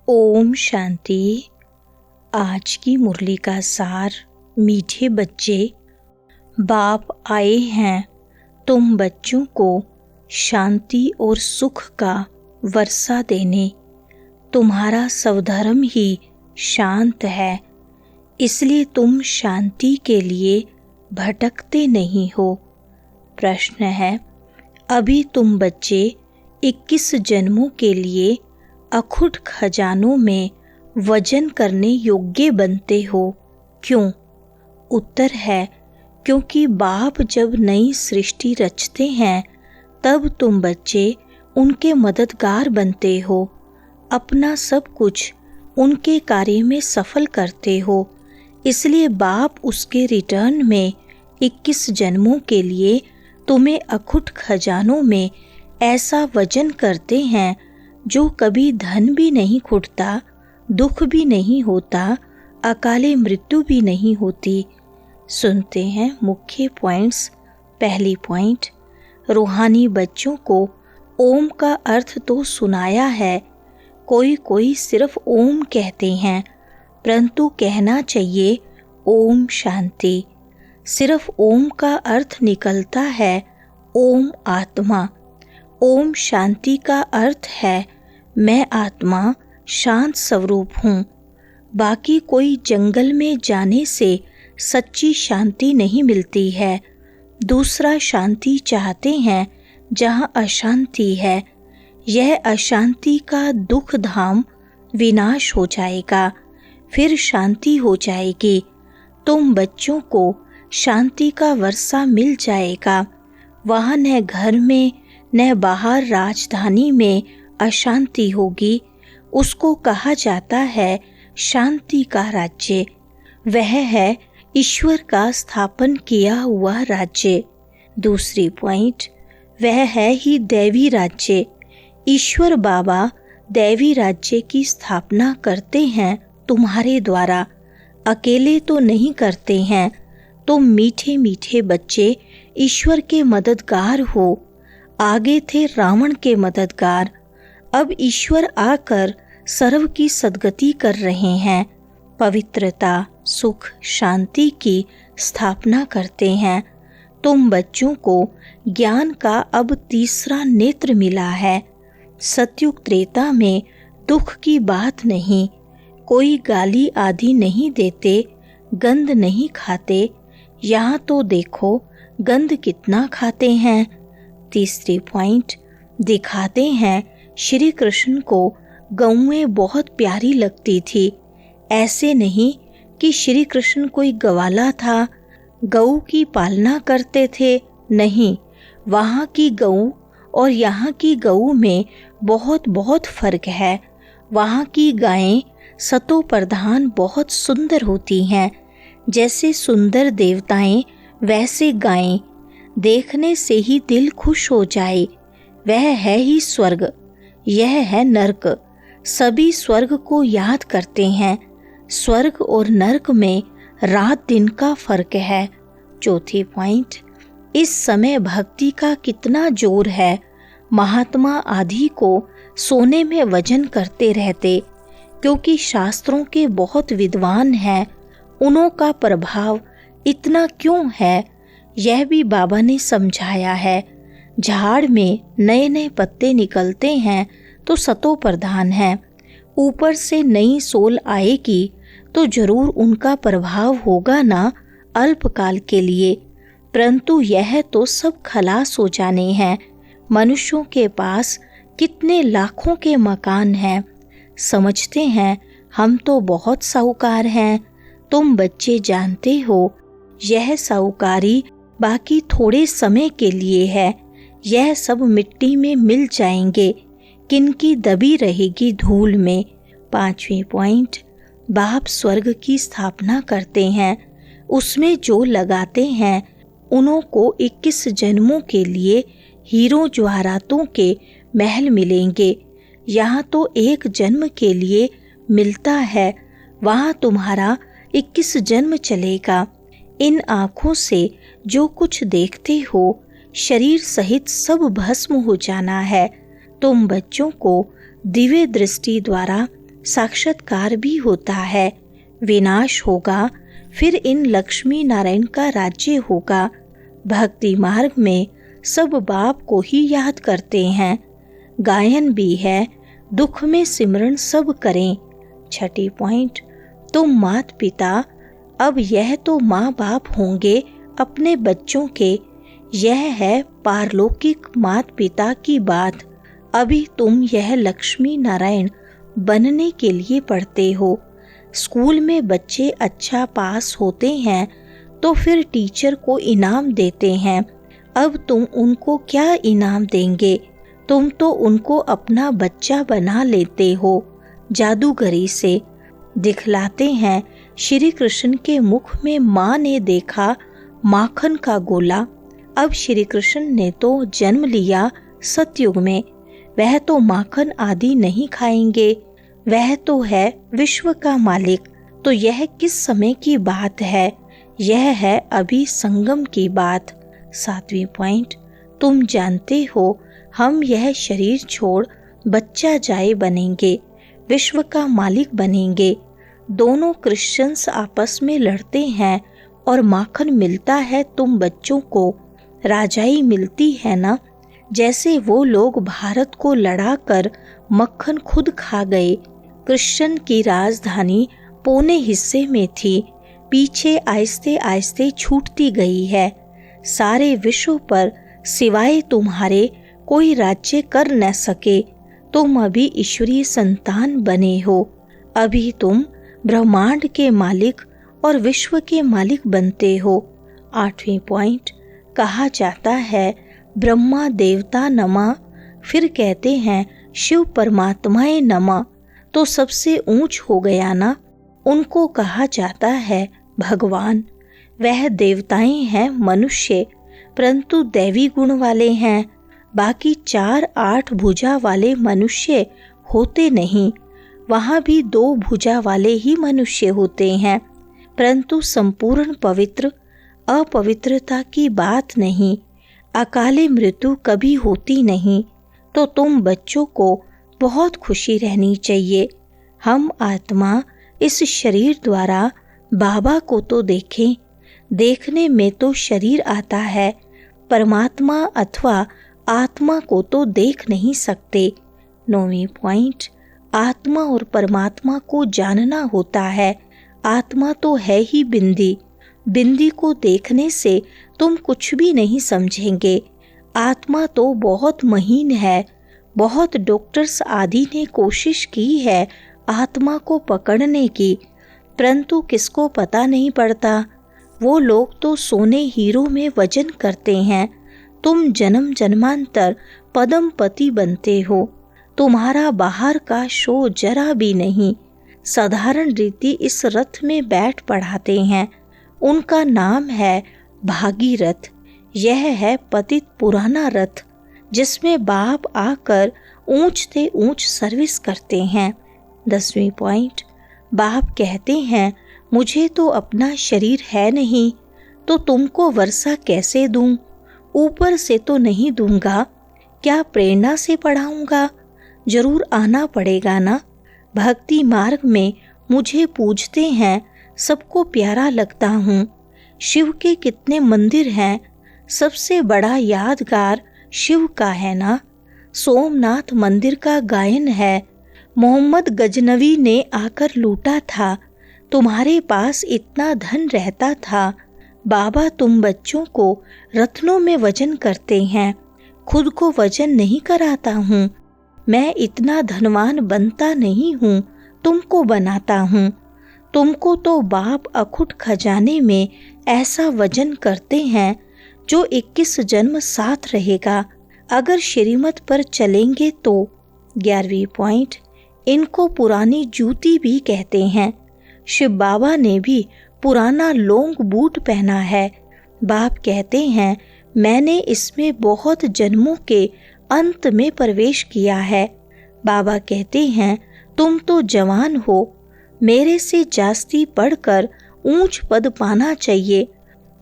ओम शांति। आज की मुरली का सार। मीठे बच्चे, बाप आए हैं तुम बच्चों को शांति और सुख का वर्षा देने। तुम्हारा स्वधर्म ही शांत है, इसलिए तुम शांति के लिए भटकते नहीं हो। प्रश्न है, अभी तुम बच्चे 21 जन्मों के लिए अखुट खजानों में वजन करने योग्य बनते हो। क्यों? उत्तर है, क्योंकि बाप जब नई सृष्टि रचते हैं तब तुम बच्चे उनके मददगार बनते हो। अपना सब कुछ उनके कार्य में सफल करते हो, इसलिए बाप उसके रिटर्न में 21 जन्मों के लिए तुम्हें अखुट खजानों में ऐसा वजन करते हैं जो कभी धन भी नहीं खुटता, दुख भी नहीं होता, अकाले मृत्यु भी नहीं होती। सुनते हैं मुख्य पॉइंट्स। पहली पॉइंट, रूहानी बच्चों को ओम का अर्थ तो सुनाया है। कोई सिर्फ ओम कहते हैं, परंतु कहना चाहिए ओम शांति। सिर्फ ओम का अर्थ निकलता है ओम आत्मा। ओम शांति का अर्थ है मैं आत्मा शांत स्वरूप हूँ। बाकी कोई जंगल में जाने से सच्ची शांति नहीं मिलती है। दूसरा शांति चाहते हैं जहाँ अशांति है। यह अशांति का दुख धाम विनाश हो जाएगा, फिर शांति हो जाएगी। तुम बच्चों को शांति का वर्षा मिल जाएगा। वहाँ न घर में न बाहर राजधानी में अशांति होगी। उसको कहा जाता है शांति का राज्य। वह है ईश्वर का स्थापन किया हुआ राज्य। दूसरी पॉइंट, वह है ही दैवी राज्य। ईश्वर बाबा दैवी राज्य की स्थापना करते हैं तुम्हारे द्वारा, अकेले तो नहीं करते हैं। तुम मीठे मीठे बच्चे ईश्वर के मददगार हो। आगे थे रावण के मददगार, अब ईश्वर आकर सर्व की सद्गति कर रहे हैं। पवित्रता, सुख, शांति की स्थापना करते हैं। तुम बच्चों को ज्ञान का अब तीसरा नेत्र मिला है। सतयुग त्रेता में दुख की बात नहीं। कोई गाली आदि नहीं देते, गंध नहीं खाते। यहाँ तो देखो गंध कितना खाते हैं। तीसरी पॉइंट, दिखाते हैं श्री कृष्ण को गौएं बहुत प्यारी लगती थी। ऐसे नहीं कि श्री कृष्ण कोई गवाला था, गऊ की पालना करते थे। नहीं, वहाँ की गऊ और यहाँ की गऊ में बहुत बहुत फर्क है। वहाँ की गायें सतो प्रधान बहुत सुंदर होती हैं। जैसे सुंदर देवताएं वैसे गायें। देखने से ही दिल खुश हो जाए। वह है ही स्वर्ग, यह है नरक। सभी स्वर्ग को याद करते हैं। स्वर्ग और नरक में रात दिन का फर्क है। चौथी पॉइंट, इस समय भक्ति का कितना जोर है। महात्मा आदि को सोने में वजन करते रहते, क्योंकि शास्त्रों के बहुत विद्वान हैं। उन्हों का प्रभाव इतना क्यों है, यह भी बाबा ने समझाया है। झाड़ में नए नए पत्ते निकलते हैं तो सतो प्रधान है। ऊपर से नई सोल आएगी तो जरूर उनका प्रभाव होगा ना, अल्पकाल के लिए। परंतु यह तो सब खलास हो जाने हैं। मनुष्यों के पास कितने लाखों के मकान हैं। समझते हैं हम तो बहुत साहूकार हैं। तुम बच्चे जानते हो यह साहूकारी बाकी थोड़े समय के लिए है। यह सब मिट्टी में मिल जाएंगे, किनकी दबी रहेगी धूल में। पांचवी पॉइंट, बाप स्वर्ग की स्थापना करते हैं। उसमें जो लगाते हैं उन्हों को 21 जन्मों के लिए हीरो जवाहरातों के महल मिलेंगे। यहाँ तो एक जन्म के लिए मिलता है, वहाँ तुम्हारा 21 जन्म चलेगा। इन आँखों से जो कुछ देखते हो शरीर सहित सब भस्म हो जाना है। तुम बच्चों को दिव्य दृष्टि द्वारा साक्षात्कार भी होता है। विनाश होगा, फिर इन लक्ष्मी नारायण का राज्य होगा। भक्ति मार्ग में सब बाप को ही याद करते हैं। गायन भी है, दुख में सिमरन सब करें। छठी पॉइंट, तुम मात पिता, अब यह तो माँ बाप होंगे अपने बच्चों के। यह है पारलौकिक मात पिता की बात। अभी तुम यह लक्ष्मी नारायण बनने के लिए पढ़ते हो। स्कूल में बच्चे अच्छा पास होते हैं तो फिर टीचर को इनाम देते हैं। अब तुम उनको क्या इनाम देंगे? तुम तो उनको अपना बच्चा बना लेते हो, जादूगरी से दिखलाते हैं। श्री कृष्ण के मुख में माँ ने देखा माखन का गोला। अब श्री कृष्ण ने तो जन्म लिया सतयुग में, वह तो माखन आदि नहीं खाएंगे, वह तो है विश्व का मालिक। तो यह किस समय की बात है? यह है अभी संगम की बात। 7वीं पॉइंट, तुम जानते हो हम यह शरीर छोड़ बच्चा जाए बनेंगे, विश्व का मालिक बनेंगे। दोनों क्रिश्चियंस आपस में लड़ते हैं और माखन मिलता है तुम बच्चों को, राजाई मिलती है ना। जैसे वो लोग भारत को लड़ाकर मक्खन खुद खा गए। क्रिश्चियन की राजधानी पौने हिस्से में थी, पीछे आहिस्ते आहिस्ते छूटती गई है। सारे विश्व पर सिवाय तुम्हारे कोई राज्य कर न सके। तुम अभी ईश्वरीय संतान बने हो। अभी तुम ब्रह्मांड के मालिक और विश्व के मालिक बनते हो। 8वीं पॉइंट, कहा जाता है ब्रह्मा देवता नमा, फिर कहते हैं शिव परमात्माए नमा, तो सबसे ऊंच हो गया ना। उनको कहा जाता है भगवान। वह देवताएं हैं मनुष्य, परंतु दैवी गुण वाले हैं। बाकी 4-8 भुजा वाले मनुष्य होते नहीं। वहाँ भी 2 भुजा वाले ही मनुष्य होते हैं, परंतु संपूर्ण पवित्र, अपवित्रता की बात नहीं। अकाले मृत्यु कभी होती नहीं। तो तुम बच्चों को बहुत खुशी रहनी चाहिए। हम आत्मा इस शरीर द्वारा बाबा को तो देखें। देखने में तो शरीर आता है, परमात्मा अथवा आत्मा को तो देख नहीं सकते। 9वीं पॉइंट, आत्मा और परमात्मा को जानना होता है। आत्मा तो है ही बिंदी, बिंदी को देखने से तुम कुछ भी नहीं समझेंगे। आत्मा तो बहुत महीन है। बहुत डॉक्टर्स आदि ने कोशिश की है आत्मा को पकड़ने की, परंतु किसको पता नहीं पड़ता। वो लोग तो सोने हीरो में वजन करते हैं। तुम जन्म जन्मांतर पदम पति बनते हो। तुम्हारा बाहर का शो जरा भी नहीं। साधारण रीति इस रथ में बैठ पढ़ाते हैं। उनका नाम है भागीरथ। यह है पतित पुराना रथ, जिसमें बाप आकर ऊंच से ऊंच सर्विस करते हैं। 10वीं पॉइंट, बाप कहते हैं मुझे तो अपना शरीर है नहीं, तो तुमको वर्षा कैसे दूं? ऊपर से तो नहीं दूंगा, क्या प्रेरणा से पढ़ाऊंगा? जरूर आना पड़ेगा ना। भक्ति मार्ग में मुझे पूजते हैं, सबको प्यारा लगता हूँ। शिव के कितने मंदिर हैं, सबसे बड़ा यादगार शिव का है ना। सोमनाथ मंदिर का गायन है, मोहम्मद गजनवी ने आकर लूटा था। तुम्हारे पास इतना धन रहता था। बाबा तुम बच्चों को रत्नों में वजन करते हैं, खुद को वजन नहीं कराता हूँ। मैं इतना धनवान बनता नहीं हूँ, तुमको बनाता हूँ। तुमको तो बाप अखुट खजाने में ऐसा वजन करते हैं जो 21 जन्म साथ रहेगा, अगर श्रीमत पर चलेंगे तो। 11वीं पॉइंट, इनको पुरानी जूती भी कहते हैं। शिव बाबा ने भी पुराना लोंग बूट पहना है। बाप कहते हैं मैंने इसमें बहुत जन्मों के अंत में प्रवेश किया है। बाबा कहते हैं तुम तो जवान हो, मेरे से जास्ती पढ़कर ऊंच पद पाना चाहिए,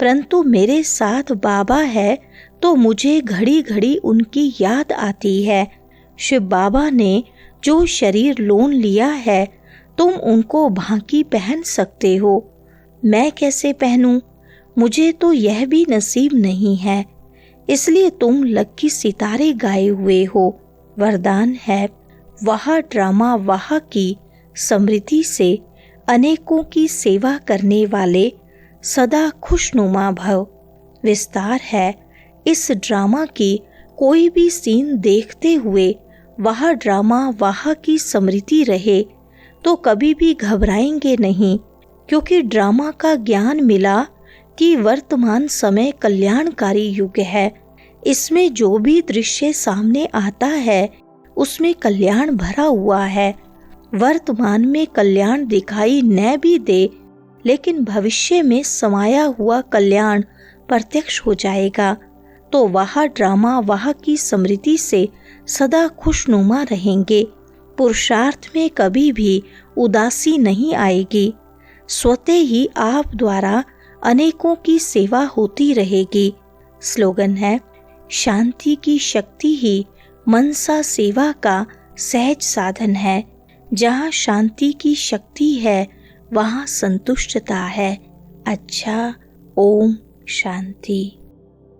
परंतु मेरे साथ बाबा है तो मुझे घड़ी घड़ी उनकी याद आती है। शिव बाबा ने जो शरीर लोन लिया है तुम उनको भांति पहन सकते हो, मैं कैसे पहनूं? मुझे तो यह भी नसीब नहीं है, इसलिए तुम लकी सितारे गाए हुए हो। वरदान है, वह ड्रामा वाह की समृद्धि से अनेकों की सेवा करने वाले सदा खुशनुमा भव। विस्तार है, इस ड्रामा की कोई भी सीन देखते हुए वह ड्रामा वाह की समृद्धि रहे तो कभी भी घबराएंगे नहीं, क्योंकि ड्रामा का ज्ञान मिला कि वर्तमान समय कल्याणकारी युग है। इसमें जो भी दृश्य सामने आता है उसमें कल्याण भरा हुआ है। वर्तमान में कल्याण दिखाई न भी दे, लेकिन भविष्य में समाया हुआ कल्याण प्रत्यक्ष हो जाएगा। तो वह ड्रामा वाह की समृद्धि से सदा खुशनुमा रहेंगे। पुरुषार्थ में कभी भी उदासी नहीं आएगी। स्वतः ही आप द्वारा अनेकों की सेवा होती रहेगी। स्लोगन है, शांति की शक्ति ही मनसा सेवा का सहज साधन है। जहाँ शांति की शक्ति है वहाँ संतुष्टता है। अच्छा, ओम शांति।